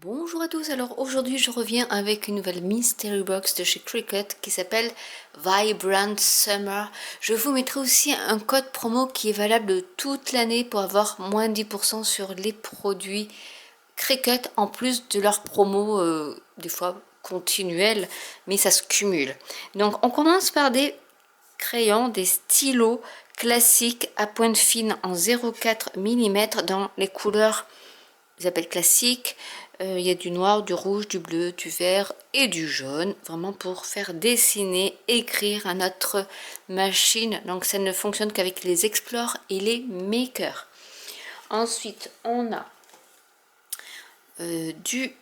Bonjour à tous, alors aujourd'hui je reviens avec une nouvelle mystery box de chez Cricut qui s'appelle Vibrant Summer. Je vous mettrai aussi un code promo qui est valable toute l'année pour avoir moins 10% sur les produits Cricut en plus de leur promo des fois continuelle, mais ça se cumule. Donc on commence par des crayons, des stylos classiques à pointe fine en 0,4 mm dans les couleurs ils appellent classiques. Il y a du noir, du rouge, du bleu, du vert et du jaune, vraiment pour faire dessiner, écrire à notre machine. Donc ça ne fonctionne qu'avec les Explore et les Maker. Ensuite, on a du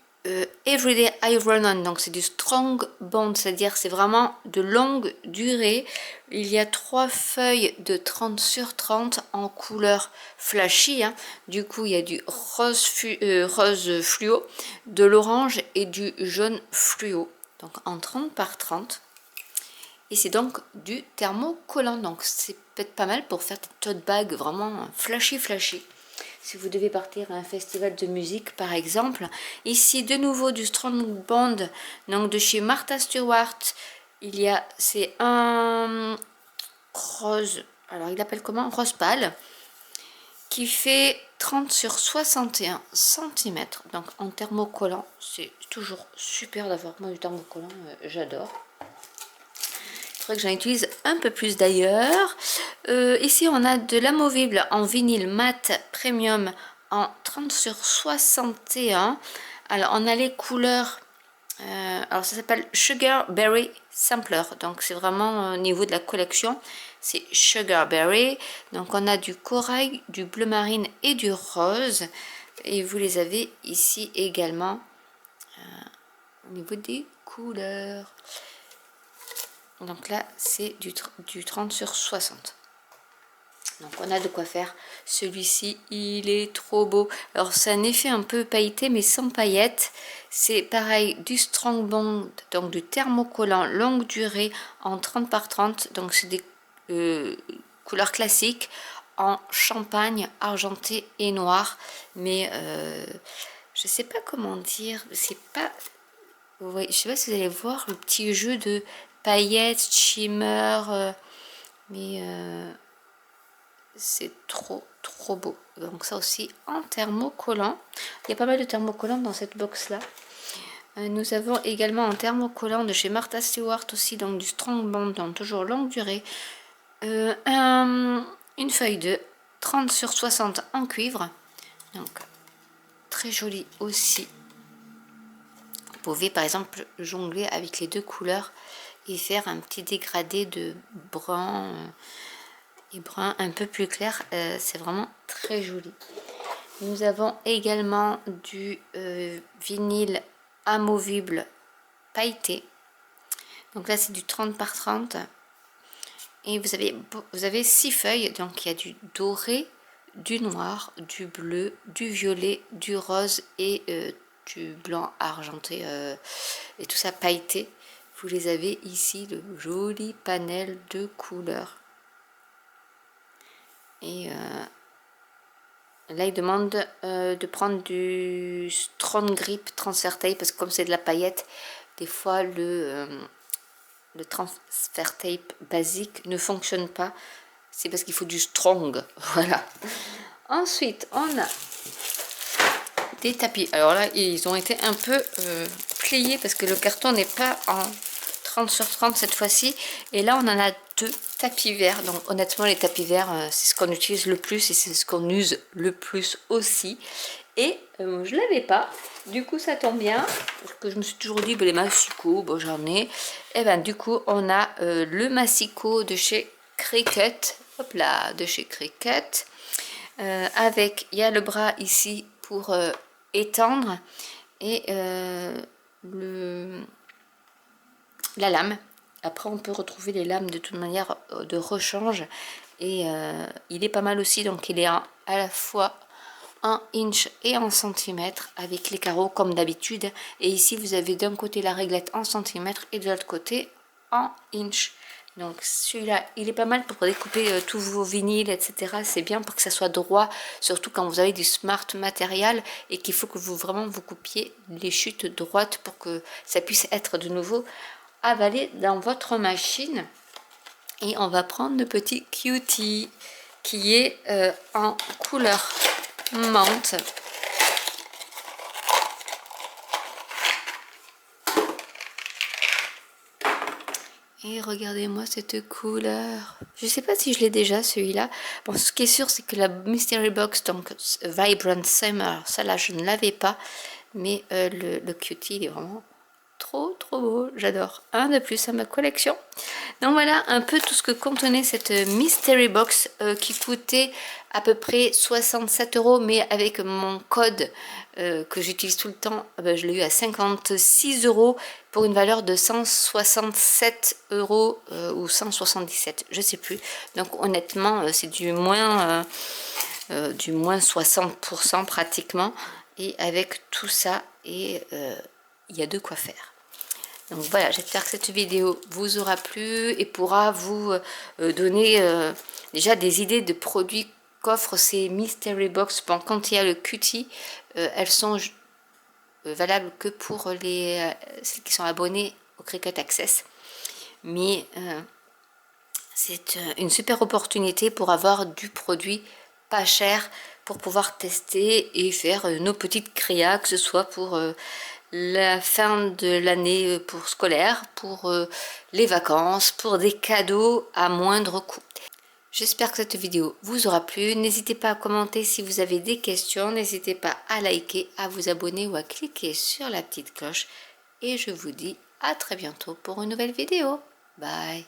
Everyday Iron-On, donc c'est du strong bond, c'est-à-dire c'est vraiment de longue durée. Il y a 3 feuilles de 30 sur 30 en couleur flashy, hein. Du coup il y a du rose fluo, de l'orange et du jaune fluo, donc en 30 par 30. Et c'est donc du thermocollant, donc c'est peut-être pas mal pour faire des tote bags vraiment flashy. Si vous devez partir à un festival de musique par exemple. Ici de nouveau du Strong Bond, donc de chez Martha Stewart. Il y a, c'est un rose, alors il appelle comment, rose pâle, qui fait 30 sur 61 cm. Donc en thermocollant, c'est toujours super d'avoir moi du thermocollant, j'adore. Que j'en utilise un peu plus d'ailleurs. Ici on a de l'amovible en vinyle mat premium en 30 sur 61. Alors on a les couleurs, alors ça s'appelle Sugar Berry Sampler, donc c'est vraiment au niveau de la collection, c'est Sugar Berry. Donc on a du corail, du bleu marine et du rose, et vous les avez ici également au niveau des couleurs. Donc là, c'est du 30 sur 60. Donc on a de quoi faire. Celui-ci, il est trop beau. Alors c'est un effet un peu pailleté, mais sans paillettes. C'est pareil, du Strong Bond, donc du thermocollant longue durée en 30 par 30. Donc c'est des couleurs classiques en champagne, argenté et noir. Mais je sais pas comment dire. C'est pas... Ouais, je sais pas si vous allez voir le petit jeu de paillettes, shimmer, mais c'est trop beau. Donc ça aussi en thermocollant. Il y a pas mal de thermocollants dans cette box là. Nous avons également un thermocollant de chez Martha Stewart aussi, donc du Strong Bond, donc toujours longue durée. Une feuille de 30 sur 60 en cuivre. Donc très joli aussi. Vous pouvez par exemple jongler avec les deux couleurs et faire un petit dégradé de brun et brun un peu plus clair. C'est vraiment très joli. Nous avons également du vinyle amovible pailleté. Donc là c'est du 30 par 30. Et vous avez 6 feuilles. Donc il y a du doré, du noir, du bleu, du violet, du rose et du blanc argenté et tout ça pailleté. Vous les avez ici, le joli panel de couleurs. Et là il demande de prendre du Strong Grip Transfer Tape, parce que comme c'est de la paillette, des fois le transfer tape basique ne fonctionne pas. C'est parce qu'il faut du strong. Voilà. Ensuite on a des tapis. Alors là ils ont été un peu pliés parce que le carton n'est pas en 30 sur 30 cette fois-ci. Et là on en a 2 tapis verts. Donc honnêtement les tapis verts c'est ce qu'on utilise le plus et c'est ce qu'on use le plus aussi. Et je l'avais pas, du coup ça tombe bien, parce que je me suis toujours dit, ben, les massicots, bon, j'en ai. Et ben du coup on a le massicot de chez Cricut, hop là, de chez Cricut, avec, il y a le bras ici pour étendre, et la lame. Après on peut retrouver les lames de toute manière de rechange, et il est pas mal aussi, donc il est à la fois en inch et en centimètres avec les carreaux comme d'habitude. Et ici vous avez d'un côté la réglette en centimètres et de l'autre côté en inch. Donc celui-là, il est pas mal pour découper tous vos vinyles, etc. C'est bien pour que ça soit droit, surtout quand vous avez du smart matériel et qu'il faut que vous vraiment vous coupiez les chutes droites pour que ça puisse être de nouveau avalé dans votre machine. Et on va prendre le petit cutie qui est en couleur menthe. Et regardez-moi cette couleur. Je sais pas si je l'ai déjà celui-là. Bon, ce qui est sûr, c'est que la Mystery Box, donc Vibrant Summer, ça là je ne l'avais pas. Mais le cutie, il est vraiment trop beau. J'adore. Un de plus à ma collection. Donc voilà un peu tout ce que contenait cette Mystery Box qui coûtait à peu près 67 €, mais avec mon code que j'utilise tout le temps, je l'ai eu à 56 € pour une valeur de 167 € ou 177, je sais plus. Donc honnêtement, c'est du moins 60% pratiquement. Et avec tout ça, et il y a de quoi faire. Donc voilà, j'espère que cette vidéo vous aura plu et pourra vous donner déjà des idées de produits qu'offrent ces Mystery Box. Bon, quand il y a le cutie, elles sont valables que pour celles qui sont abonnées au Cricut Access. Mais c'est une super opportunité pour avoir du produit pas cher pour pouvoir tester et faire nos petites créas, que ce soit pour la fin de l'année pour scolaire, pour les vacances, pour des cadeaux à moindre coût. J'espère que cette vidéo vous aura plu. N'hésitez pas à commenter si vous avez des questions. N'hésitez pas à liker, à vous abonner ou à cliquer sur la petite cloche. Et je vous dis à très bientôt pour une nouvelle vidéo. Bye!